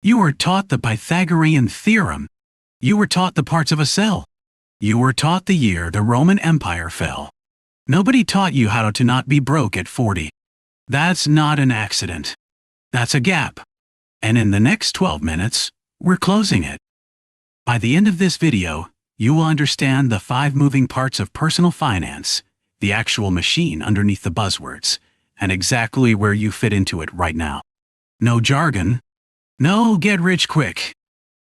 You were taught the Pythagorean theorem. You were taught the parts of a cell. You were taught the year the Roman Empire fell. Nobody taught you how to not be broke at 40. That's not an accident. That's a gap. And in the next 12 minutes, we're closing it. By the end of this video, you will understand the 5 moving parts of personal finance, the actual machine underneath the buzzwords, and exactly where you fit into it right now. No jargon. No get rich quick.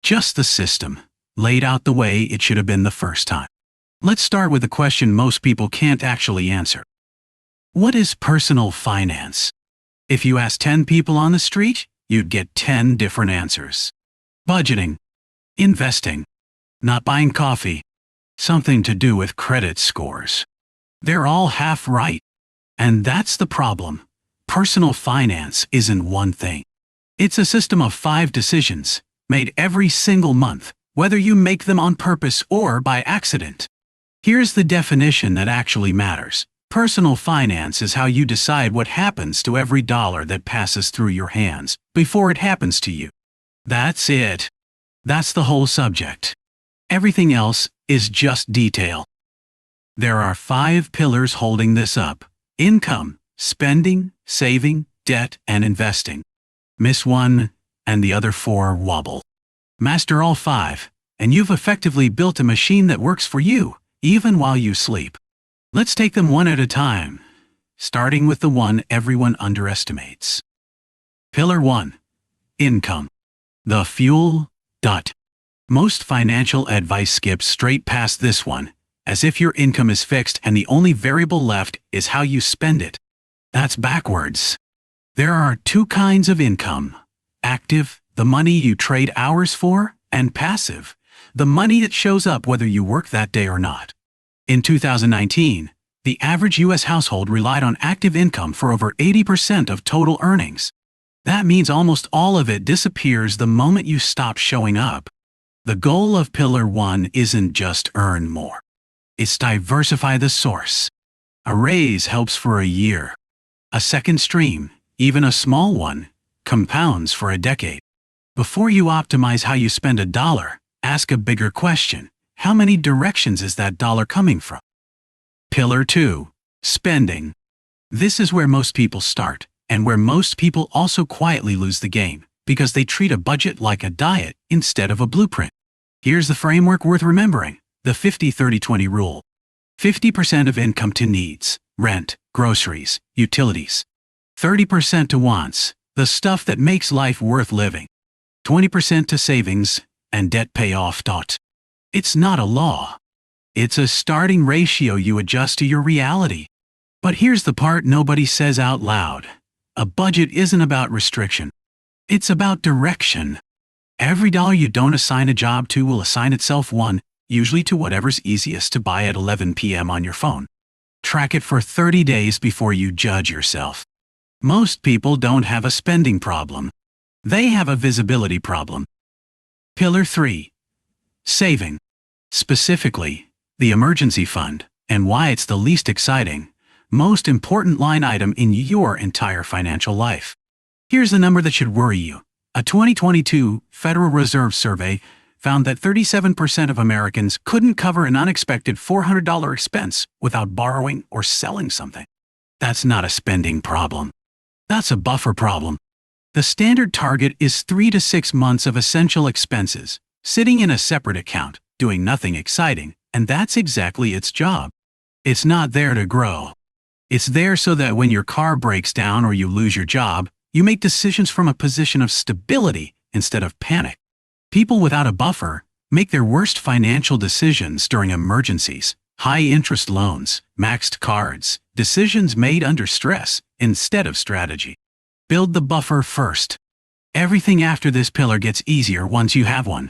Just the system, laid out the way it should have been the first time. Let's start with a question most people can't actually answer. What is personal finance? If you ask 10 people on the street, you'd get 10 different answers. Budgeting. Investing. Not buying coffee. Something to do with credit scores. They're all half right. And that's the problem. Personal finance isn't one thing. It's a system of 5 decisions, made every single month, whether you make them on purpose or by accident. Here's the definition that actually matters. Personal finance is how you decide what happens to every dollar that passes through your hands before it happens to you. That's it. That's the whole subject. Everything else is just detail. There are 5 pillars holding this up: income, spending, saving, debt, and investing. Miss one, and the other 4 wobble. Master all 5, and you've effectively built a machine that works for you, even while you sleep. Let's take them one at a time, starting with the one everyone underestimates. Pillar 1. Income. The fuel. Most financial advice skips straight past this one, as if your income is fixed and the only variable left is how you spend it. That's backwards. There are 2 kinds of income: active, the money you trade hours for, and passive, the money that shows up whether you work that day or not. In 2019, the average U.S. household relied on active income for over 80% of total earnings. That means almost all of it disappears the moment you stop showing up. The goal of Pillar 1 isn't just earn more. It's diversify the source. A raise helps for a year. A second stream, even a small one, compounds for a decade. Before you optimize how you spend a dollar, ask a bigger question. How many directions is that dollar coming from? Pillar 2. Spending. This is where most people start, and where most people also quietly lose the game, because they treat a budget like a diet instead of a blueprint. Here's the framework worth remembering: the 50-30-20 rule. 50% of income to needs, rent, groceries, utilities. 30% to wants, the stuff that makes life worth living. 20% to savings and debt payoff. It's not a law. It's a starting ratio you adjust to your reality. But here's the part nobody says out loud. A budget isn't about restriction. It's about direction. Every dollar you don't assign a job to will assign itself one, usually to whatever's easiest to buy at 11 p.m. on your phone. Track it for 30 days before you judge yourself. Most people don't have a spending problem. They have a visibility problem. Pillar 3. Saving. Specifically, the emergency fund, and why it's the least exciting, most important line item in your entire financial life. Here's the number that should worry you. A 2022 Federal Reserve survey found that 37% of Americans couldn't cover an unexpected $400 expense without borrowing or selling something. That's not a spending problem. That's a buffer problem. The standard target is 3 to 6 months of essential expenses, sitting in a separate account, doing nothing exciting, and that's exactly its job. It's not there to grow. It's there so that when your car breaks down or you lose your job, you make decisions from a position of stability instead of panic. People without a buffer make their worst financial decisions during emergencies, high-interest loans, maxed cards, decisions made under stress instead of strategy. Build the buffer first. Everything after this pillar gets easier once you have one.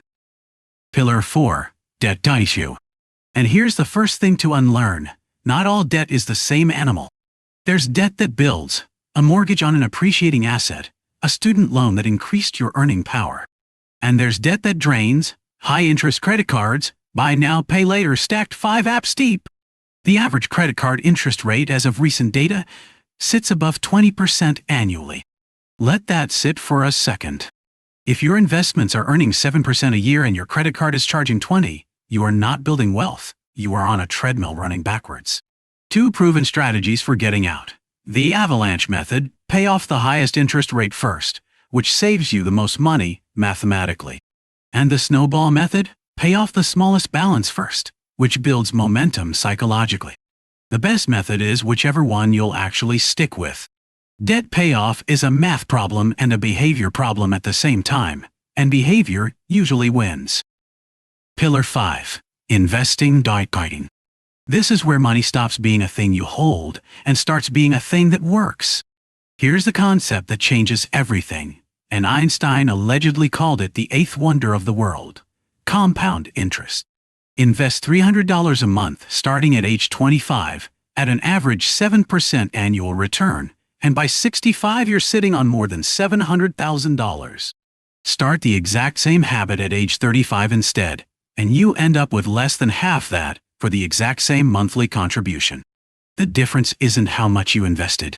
Pillar 4. Debt issue. And here's the first thing to unlearn. Not all debt is the same animal. There's debt that builds, a mortgage on an appreciating asset, a student loan that increased your earning power. And there's debt that drains, high-interest credit cards, buy now, pay later stacked 5 apps deep. The average credit card interest rate as of recent data sits above 20% annually. Let that sit for a second. If your investments are earning 7% a year and your credit card is charging 20, you are not building wealth. You are on a treadmill running backwards. 2 proven strategies for getting out. The avalanche method: pay off the highest interest rate first, which saves you the most money mathematically. And the snowball method: pay off the smallest balance first, which builds momentum psychologically. The best method is whichever one you'll actually stick with. Debt payoff is a math problem and a behavior problem at the same time, and behavior usually wins. Pillar 5. Investing guiding. This is where money stops being a thing you hold and starts being a thing that works. Here's the concept that changes everything, and Einstein allegedly called it the 8th wonder of the world: compound interest. Invest $300 a month starting at age 25 at an average 7% annual return, and by 65 you're sitting on more than $700,000. Start the exact same habit at age 35 instead, and you end up with less than half that for the exact same monthly contribution. The difference isn't how much you invested.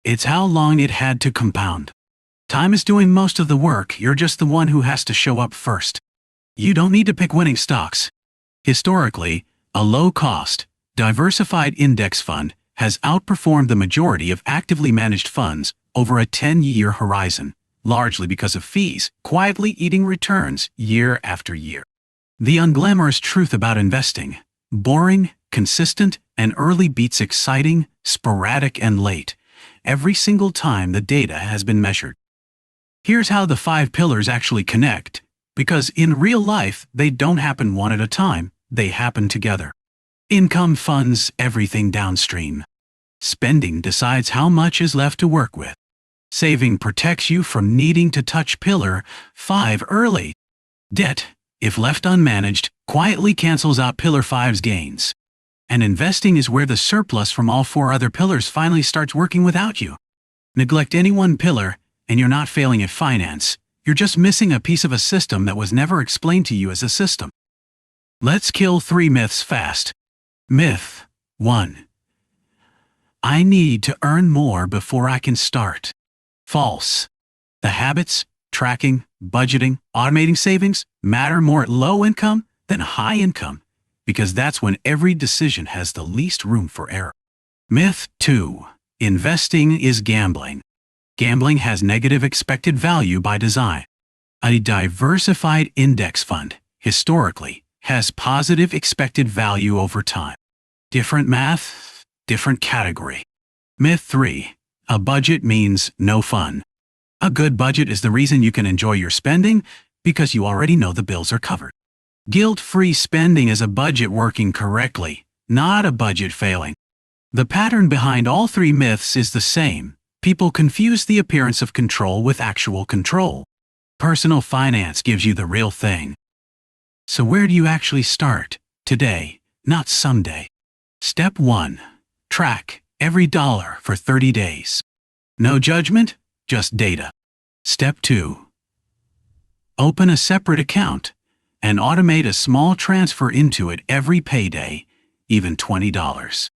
It's how long it had to compound. Time is doing most of the work, you're just the one who has to show up first. You don't need to pick winning stocks. Historically, a low-cost, diversified index fund has outperformed the majority of actively managed funds over a 10-year horizon, largely because of fees quietly eating returns year after year. The unglamorous truth about investing: boring, consistent, and early beats exciting, sporadic, and late, every single time the data has been measured. Here's how the 5 pillars actually connect, because in real life they don't happen one at a time, they happen together. Income funds everything downstream. Spending decides how much is left to work with. Saving protects you from needing to touch pillar 5 early. Debt, if left unmanaged, quietly cancels out pillar 5's gains. And investing is where the surplus from all 4 other pillars finally starts working without you. Neglect any one pillar, and you're not failing at finance. You're just missing a piece of a system that was never explained to you as a system. Let's kill 3 myths fast. Myth 1. I need to earn more before I can start. False. The habits, tracking, budgeting, automating savings matter more at low income than high income, because that's when every decision has the least room for error. Myth 2. Investing is gambling. Gambling has negative expected value by design. A diversified index fund, historically, has positive expected value over time. Different math, different category. Myth 3. A budget means no fun. A good budget is the reason you can enjoy your spending, because you already know the bills are covered. Guilt-free spending is a budget working correctly, not a budget failing. The pattern behind all 3 myths is the same. People confuse the appearance of control with actual control. Personal finance gives you the real thing. So where do you actually start? Today, not someday. Step 1. Track every dollar for 30 days. No judgment, just data. Step 2. Open a separate account and automate a small transfer into it every payday, even $20.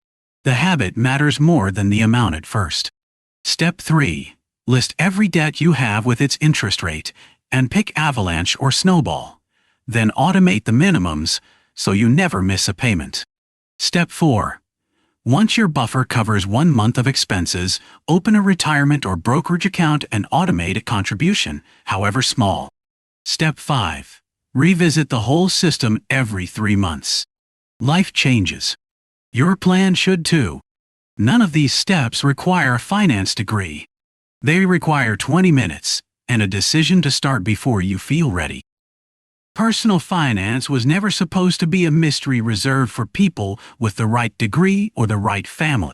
The habit matters more than the amount at first. Step 3. List every debt you have with its interest rate and pick avalanche or snowball. Then automate the minimums so you never miss a payment. Step 4. Once your buffer covers 1 month of expenses, open a retirement or brokerage account and automate a contribution, however small. Step 5. Revisit the whole system every 3 months. Life changes. Your plan should too. None of these steps require a finance degree. They require 20 minutes and a decision to start before you feel ready. Personal finance was never supposed to be a mystery reserved for people with the right degree or the right family.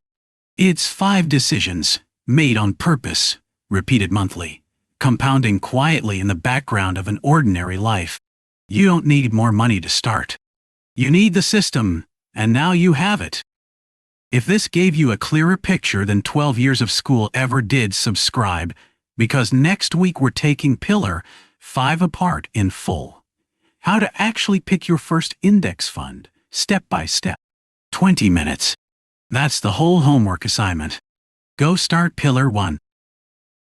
It's 5 decisions, made on purpose, repeated monthly, compounding quietly in the background of an ordinary life. You don't need more money to start. You need the system, and now you have it. If this gave you a clearer picture than 12 years of school ever did, subscribe, because next week we're taking pillar 5 apart in full. How to actually pick your first index fund, step by step. 20 minutes. That's the whole homework assignment. Go start pillar 1.